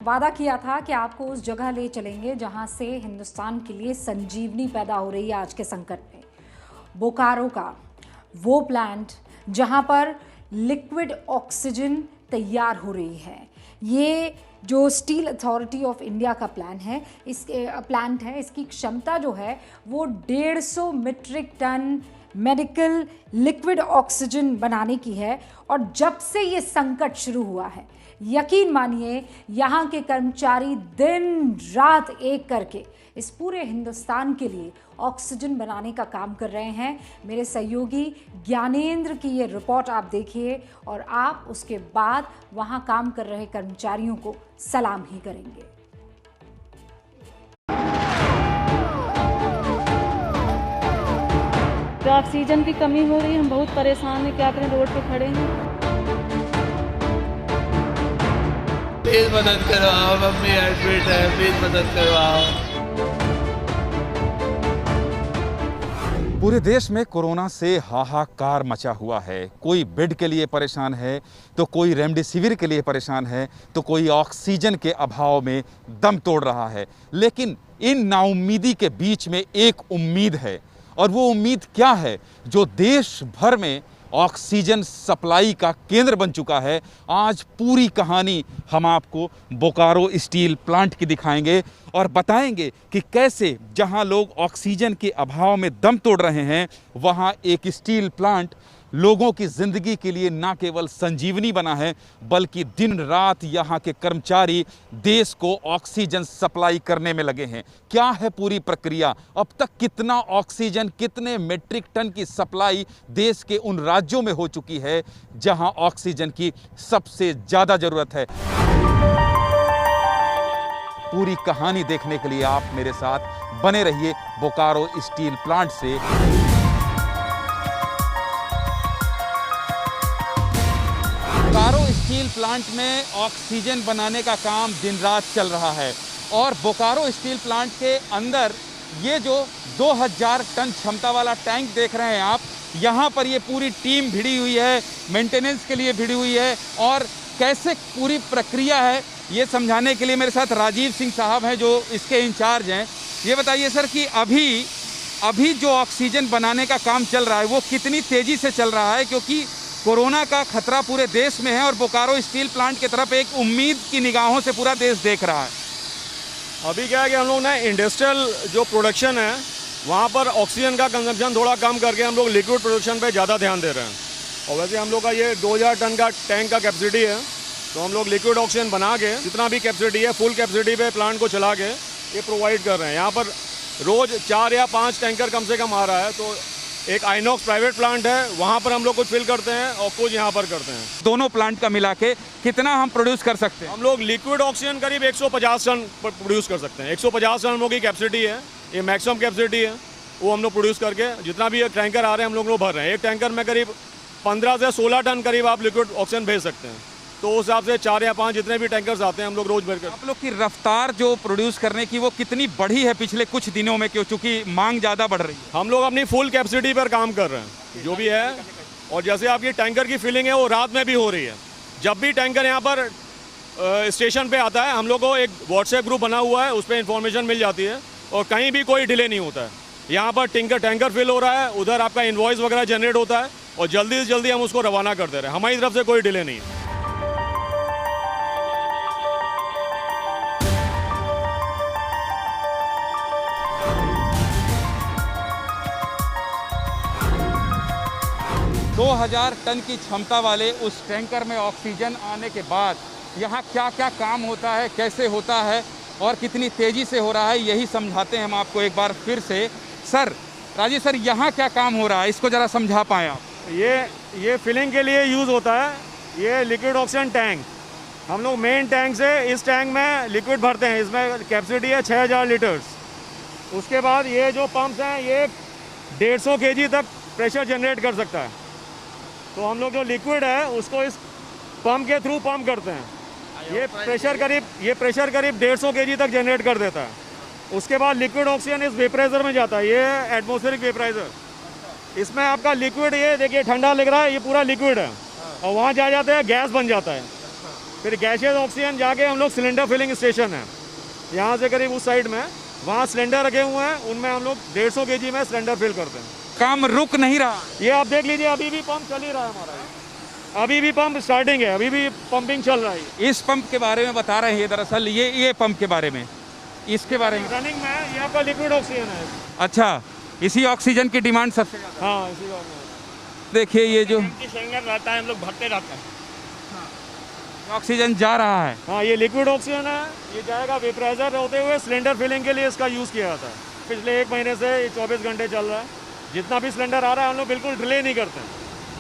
वादा किया था कि आपको उस जगह ले चलेंगे जहां से हिंदुस्तान के लिए संजीवनी पैदा हो रही है आज के संकट में। बोकारो का वो प्लांट जहां पर लिक्विड ऑक्सीजन तैयार हो रही है। ये जो स्टील अथॉरिटी ऑफ इंडिया का प्लांट है, इसकी क्षमता जो है वो 150 metric ton medical liquid oxygen बनाने की है। और जब से ये संकट शुरू हुआ है, यकीन मानिए यहाँ के कर्मचारी दिन रात एक करके इस पूरे हिंदुस्तान के लिए ऑक्सीजन बनाने का काम कर रहे हैं। मेरे सहयोगी ज्ञानेंद्र की ये रिपोर्ट आप देखिए और आप उसके बाद वहाँ काम कर रहे कर्मचारियों को सलाम ही करेंगे। तो ऑक्सीजन की कमी हो रही है, हम बहुत परेशान हैं। क्या करें, रोड पे खड़े हैं। प्लीज मदद करवाओ, मम्मी एडमिट है, प्लीज मदद करवाओ। पूरे देश में कोरोना से हाहाकार मचा हुआ है। कोई बेड के लिए परेशान है, तो कोई रेमडेसिविर के लिए परेशान है, तो कोई ऑक्सीजन के अभाव में दम तोड़ रहा है। लेकिन इन नाउम्मीदी के बीच में एक उम्मीद है, और वो उम्मीद क्या है? जो देश भर में ऑक्सीजन सप्लाई का केंद्र बन चुका है। आज पूरी कहानी हम आपको बोकारो स्टील प्लांट की दिखाएंगे और बताएंगे कि कैसे जहां लोग ऑक्सीजन के अभाव में दम तोड़ रहे हैं, वहां एक स्टील प्लांट लोगों की ज़िंदगी के लिए ना केवल संजीवनी बना है, बल्कि दिन रात यहाँ के कर्मचारी देश को ऑक्सीजन सप्लाई करने में लगे हैं। क्या है पूरी प्रक्रिया? अब तक कितना ऑक्सीजन, कितने मेट्रिक टन की सप्लाई देश के उन राज्यों में हो चुकी है जहाँ ऑक्सीजन की सबसे ज़्यादा ज़रूरत है? पूरी कहानी देखने के लिए आप मेरे साथ बने रहिए बोकारो स्टील प्लांट से। बोकारो स्टील प्लांट में ऑक्सीजन बनाने का काम दिन रात चल रहा है और बोकारो स्टील प्लांट के अंदर ये जो 2000 टन क्षमता वाला टैंक देख रहे हैं आप, यहाँ पर ये पूरी टीम भिड़ी हुई है, मेंटेनेंस के लिए भिड़ी हुई है। और कैसे पूरी प्रक्रिया है ये समझाने के लिए मेरे साथ राजीव सिंह साहब हैं जो इसके इंचार्ज हैं। ये बताइए सर कि अभी जो ऑक्सीजन बनाने का काम चल रहा है वो कितनी तेज़ी से चल रहा है, क्योंकि कोरोना का खतरा पूरे देश में है और बोकारो स्टील प्लांट की तरफ एक उम्मीद की निगाहों से पूरा देश देख रहा है। अभी क्या है कि हम लोग ना इंडस्ट्रियल जो प्रोडक्शन है वहाँ पर ऑक्सीजन का कंजम्पशन थोड़ा कम करके हम लोग लिक्विड प्रोडक्शन पे ज़्यादा ध्यान दे रहे हैं। और वैसे हम लोग का ये 2000 टन का टैंक का कैपेसिटी है, तो हम लोग लिक्विड ऑक्सीजन बना के जितना भी कैपेसिटी है फुल कैपेसिटी पे प्लांट को चला के ये प्रोवाइड कर रहे हैं। यहाँ पर रोज़ 4 या 5 टैंकर कम से कम आ रहा है। तो एक आइनॉक्स प्राइवेट प्लांट है, वहाँ पर हम लोग कुछ फिल करते हैं और कुछ यहाँ पर करते हैं। दोनों प्लांट का मिला के कितना हम प्रोड्यूस कर सकते हैं? हम लोग लिक्विड ऑक्सीजन करीब 150 टन प्रोड्यूस कर सकते हैं। 150 टन हम लोग की कैपेसिटी है, ये मैक्सिमम कैपेसिटी है। वो हम लोग प्रोड्यूस करके जितना भी टैंकर आ रहे हैं हम लोग वो भर रहे हैं। एक टैंकर में करीब 15 से 16 टन करीब आप लिक्विड ऑक्सीजन भेज सकते हैं। तो उस हिसाब से 4 या 5 जितने भी टैंकर्स आते हैं हम लोग रोज भर कर। आप लोग की रफ्तार जो प्रोड्यूस करने की वो कितनी बढ़ी है पिछले कुछ दिनों में, क्योंकि मांग ज़्यादा बढ़ रही है? हम लोग अपनी फुल कैपेसिटी पर काम कर रहे हैं जो भी है। और जैसे आपकी टैंकर की फिलिंग है वो रात में भी हो रही है। जब भी टैंकर यहाँ पर स्टेशन पे आता है हम लोग को एक व्हाट्सएप ग्रुप बना हुआ है, उस पर इंफॉर्मेशन मिल जाती है और कहीं भी कोई डिले नहीं होता है। यहाँ पर टैंकर फिल हो रहा है, उधर आपका इन्वॉइस वगैरह जनरेट होता है और जल्दी से जल्दी हम उसको रवाना कर दे रहे हैं। हमारी तरफ से कोई डिले नहीं है। दो 2000 टन की क्षमता वाले उस टैंकर में ऑक्सीजन आने के बाद यहाँ क्या क्या काम होता है, कैसे होता है और कितनी तेज़ी से हो रहा है, यही समझाते हैं हम आपको एक बार फिर से। सर, राजीव सर, यहाँ क्या काम हो रहा है, इसको ज़रा समझा पाएँ आप? ये फिलिंग के लिए यूज़ होता है। ये लिक्विड ऑक्सीजन टैंक, हम लोग मेन टैंक से इस टैंक में लिक्विड भरते हैं। इसमें कैपेसिटी है 6000 लीटर्स। उसके बाद ये जो पंप्स हैं ये 150 kg तक प्रेशर जनरेट कर सकता है। तो हम लोग जो लिक्विड है उसको इस पंप के थ्रू पंप करते हैं। ये प्रेशर करीब 150 kg तक जनरेट कर देता है। उसके बाद लिक्विड ऑक्सीजन इस वेपराइजर में जाता है। ये एटमॉस्फेरिक वेपराइजर, इसमें आपका लिक्विड, ये देखिए ठंडा लग रहा है, ये पूरा लिक्विड है और वहाँ जाते हैं गैस बन जाता है। फिर गैसियस ऑक्सीजन जाके हम लोग सिलेंडर फिलिंग स्टेशन है यहाँ से करीब उस साइड में, वहाँ सिलेंडर रखे हुए हैं, उनमें हम लोग 150 kg में सिलेंडर फिल करते हैं। काम रुक नहीं रहा। ये आप देख लीजिए, अभी भी पंप चल ही रहा है हमारा, अभी भी पंप स्टार्टिंग है, अभी भी पंपिंग चल रहा है। इस पंप के बारे में बता रहे हैं दरअसल, ये पंप के बारे में, इसके बारे में रनिंग में है, ये आपका लिक्विड ऑक्सीजन है। अच्छा, इसी ऑक्सीजन की डिमांड सबसे ज़्यादा। हाँ, इसी का देखिए ये जो सिलेंडर रहता है, हम लोग भरते रहते हैं। ऑक्सीजन जा रहा है, हाँ, ये लिक्विड ऑक्सीजन है, ये जाएगा वेपराइजर होते हुए सिलेंडर फिलिंग के लिए इसका यूज़ किया जाता है। पिछले 1 महीने से ये 24 घंटे चल रहा है। जितना भी सिलेंडर आ रहा है हम लोग बिल्कुल डिले नहीं करते हैं।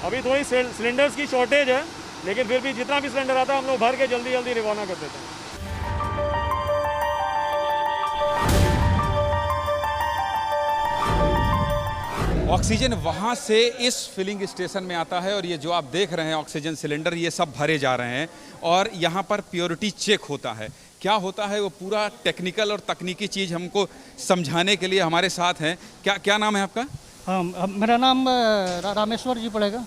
अभी थोड़ी सिलेंडर्स की शॉर्टेज है, लेकिन फिर भी जितना भी सिलेंडर आता है हम लोग भर के जल्दी जल्दी रवाना कर देते हैं। ऑक्सीजन वहाँ से इस फिलिंग स्टेशन में आता है और ये जो आप देख रहे हैं ऑक्सीजन सिलेंडर, ये सब भरे जा रहे हैं और यहाँ पर प्योरिटी चेक होता है। क्या होता है वो पूरा टेक्निकल और तकनीकी चीज़ हमको समझाने के लिए हमारे साथ हैं। क्या नाम है आपका? हाँ, मेरा नाम रामेश्वर जी पड़ेगा।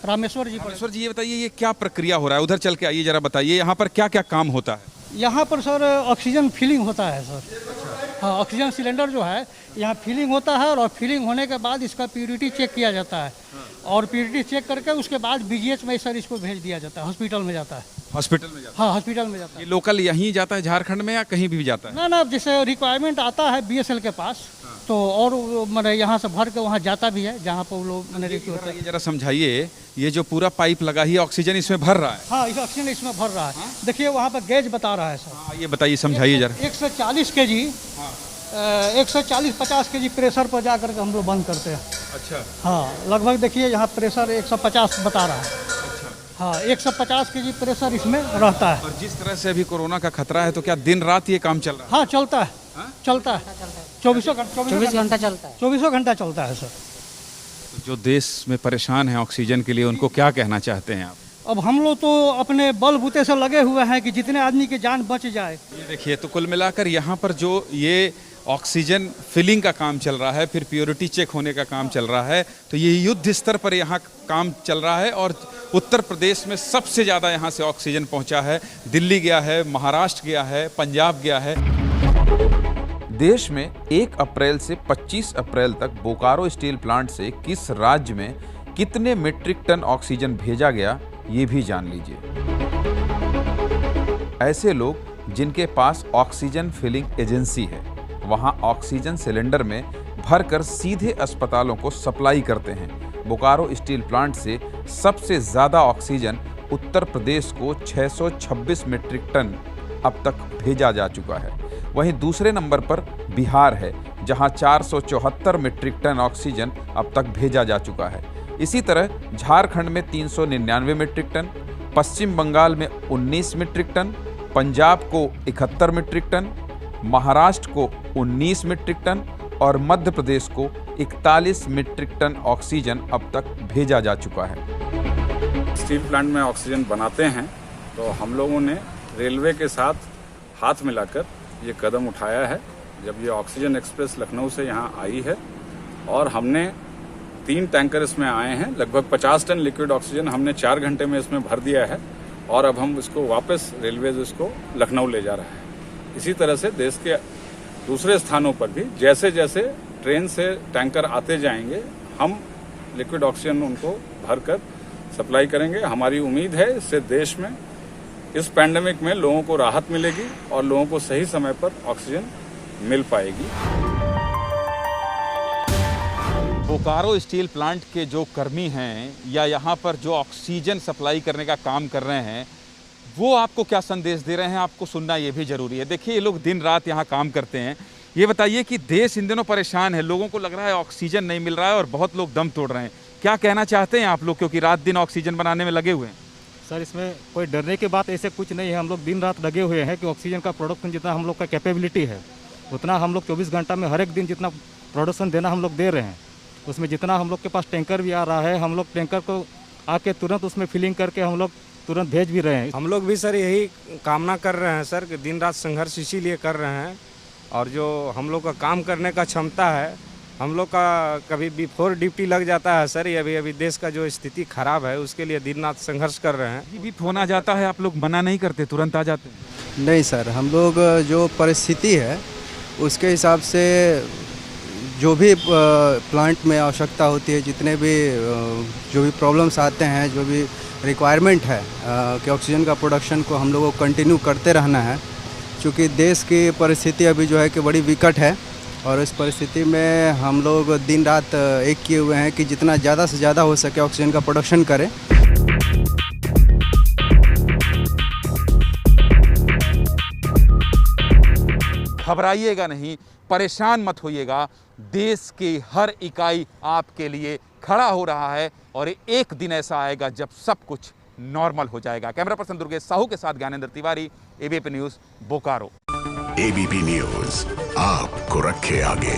रामेश्वर जी पड़ेगा। रामेश्वर जी, ये बताइए ये क्या प्रक्रिया हो रहा है? उधर चल के आइए जरा, बताइए यहाँ पर क्या क्या काम होता है। यहाँ पर सर ऑक्सीजन फिलिंग होता है सर। हाँ, ऑक्सीजन सिलेंडर जो है यहाँ फिलिंग होता है और फिलिंग होने के बाद इसका प्योरिटी चेक किया जाता है और प्योरिटी चेक करके उसके बाद BGH में सर इसको भेज दिया जाता है, हॉस्पिटल में जाता है। हॉस्पिटल में जाता है? हाँ, हॉस्पिटल में जाता है। ये लोकल यहीं जाता है झारखंड में या कहीं भी जाता है? ना, जैसे रिक्वायरमेंट आता है BSL के पास तो और मैंने यहाँ से भर के वहाँ जाता भी है जहाँ पर वो लोग मैंने रिक्यू होता है। ये जरा समझाइए, ये जो पूरा पाइप लगा ही ऑक्सीजन इसमें भर रहा है? हाँ, इस ऑक्सीजन इसमें भर रहा है। देखिए वहाँ पर गेज बता रहा है सर। हाँ, ये बताइए, समझाइए जरा। 140 kg 140-50 kg प्रेशर पर जा करके हम लोग बंद करते हैं। अच्छा। हाँ, लगभग देखिए यहाँ प्रेशर 150 बता रहा है। हाँ, 150 kg प्रेशर इसमें रहता है। और जिस तरह से अभी कोरोना का खतरा है तो क्या दिन रात ये काम चल रहा है? हाँ, चलता है। चलता है 24 घंटा चलता है। 24 घंटा चलता है सर। तो जो देश में परेशान है ऑक्सीजन के लिए, उनको क्या कहना चाहते हैं आप? अब हम लोग तो अपने बलबूते से लगे हुए हैं कि जितने आदमी की जान बच जाए। ये देखिए, तो कुल मिलाकर यहाँ पर जो ये ऑक्सीजन फिलिंग का काम चल रहा है, फिर प्योरिटी चेक होने का काम चल रहा है, तो ये युद्ध स्तर पर यहाँ काम चल रहा है और उत्तर प्रदेश में सबसे ज़्यादा यहाँ से ऑक्सीजन पहुँचा है। दिल्ली गया है, महाराष्ट्र गया है, पंजाब गया है। देश में 1 अप्रैल से 25 अप्रैल तक बोकारो स्टील प्लांट से किस राज्य में कितने मीट्रिक टन ऑक्सीजन भेजा गया, ये भी जान लीजिए। ऐसे लोग जिनके पास ऑक्सीजन फिलिंग एजेंसी है, वहां ऑक्सीजन सिलेंडर में भरकर सीधे अस्पतालों को सप्लाई करते हैं। बोकारो स्टील प्लांट से सबसे ज़्यादा ऑक्सीजन उत्तर प्रदेश को 626 मीट्रिक टन अब तक भेजा जा चुका है। वहीं दूसरे नंबर पर बिहार है, जहां 474 मीट्रिक टन ऑक्सीजन अब तक भेजा जा चुका है। इसी तरह झारखंड में 399 मीट्रिक टन, पश्चिम बंगाल में 19 मीट्रिक टन, पंजाब को 71 मीट्रिक टन, महाराष्ट्र को 19 मीट्रिक टन और मध्य प्रदेश को 41 मीट्रिक टन ऑक्सीजन अब तक भेजा जा चुका है। स्टील प्लांट में ऑक्सीजन बनाते हैं तो हम लोगों ने रेलवे के साथ हाथ मिलाकर ये कदम उठाया है। जब ये ऑक्सीजन एक्सप्रेस लखनऊ से यहाँ आई है और हमने 3 टैंकर इसमें आए हैं, लगभग 50 टन लिक्विड ऑक्सीजन हमने 4 घंटे में इसमें भर दिया है और अब हम इसको वापस रेलवे इसको लखनऊ ले जा रहा है। इसी तरह से देश के दूसरे स्थानों पर भी जैसे जैसे ट्रेन से टैंकर आते जाएंगे, हम लिक्विड ऑक्सीजन उनको भरकर सप्लाई करेंगे। हमारी उम्मीद है इससे देश में इस पैंडेमिक में लोगों को राहत मिलेगी और लोगों को सही समय पर ऑक्सीजन मिल पाएगी। बोकारो स्टील प्लांट के जो कर्मी हैं या यहाँ पर जो ऑक्सीजन सप्लाई करने का काम कर रहे हैं, वो आपको क्या संदेश दे रहे हैं, आपको सुनना ये भी ज़रूरी है। देखिए, ये लोग दिन रात यहाँ काम करते हैं। ये बताइए कि देश इन दिनों परेशान है, लोगों को लग रहा है ऑक्सीजन नहीं मिल रहा है और बहुत लोग दम तोड़ रहे हैं। क्या कहना चाहते हैं आप लोग, क्योंकि रात दिन ऑक्सीजन बनाने में लगे हुए हैं? सर, इसमें कोई डरने की बात ऐसे कुछ नहीं है। हम लोग दिन रात लगे हुए हैं कि ऑक्सीजन का प्रोडक्शन जितना हम लोग का कैपेबिलिटी है उतना हम लोग 24 घंटा में हर एक दिन जितना प्रोडक्शन देना हम लोग दे रहे हैं। उसमें जितना हम लोग के पास टैंकर भी आ रहा है, हम लोग टैंकर को आके तुरंत उसमें फिलिंग करके हम लोग तुरंत भेज भी रहे हैं। हम लोग भी सर यही कामना कर रहे हैं सर कि दिन रात संघर्ष इसीलिए कर रहे हैं और जो हम लोग का काम करने का क्षमता है हम लोग का कभी बिफोर ड्यूटी लग जाता है सर। ये अभी देश का जो स्थिति खराब है उसके लिए दिन रात संघर्ष कर रहे हैं। भी फोन आ जाता है, आप लोग मना नहीं करते, तुरंत आ जाते हैं? नहीं सर, हम लोग जो परिस्थिति है उसके हिसाब से जो भी प्लांट में आवश्यकता होती है, जितने भी जो भी प्रॉब्लम्स आते हैं, जो भी रिक्वायरमेंट है कि ऑक्सीजन का प्रोडक्शन को हम लोगों को कंटिन्यू करते रहना है। क्योंकि देश की परिस्थिति अभी जो है कि बड़ी विकट है और इस परिस्थिति में हम लोग दिन रात एक किए हुए हैं कि जितना ज़्यादा से ज़्यादा हो सके ऑक्सीजन का प्रोडक्शन करें। घबराइएगा नहीं, परेशान मत होइएगा, देश की हर इकाई आपके लिए खड़ा हो रहा है और एक दिन ऐसा आएगा जब सब कुछ नॉर्मल हो जाएगा। कैमरा पर्सन दुर्गेश साहू के साथ Gyanendra Tiwari, ABP news, Bokaro. ABP news आपको रखे आगे।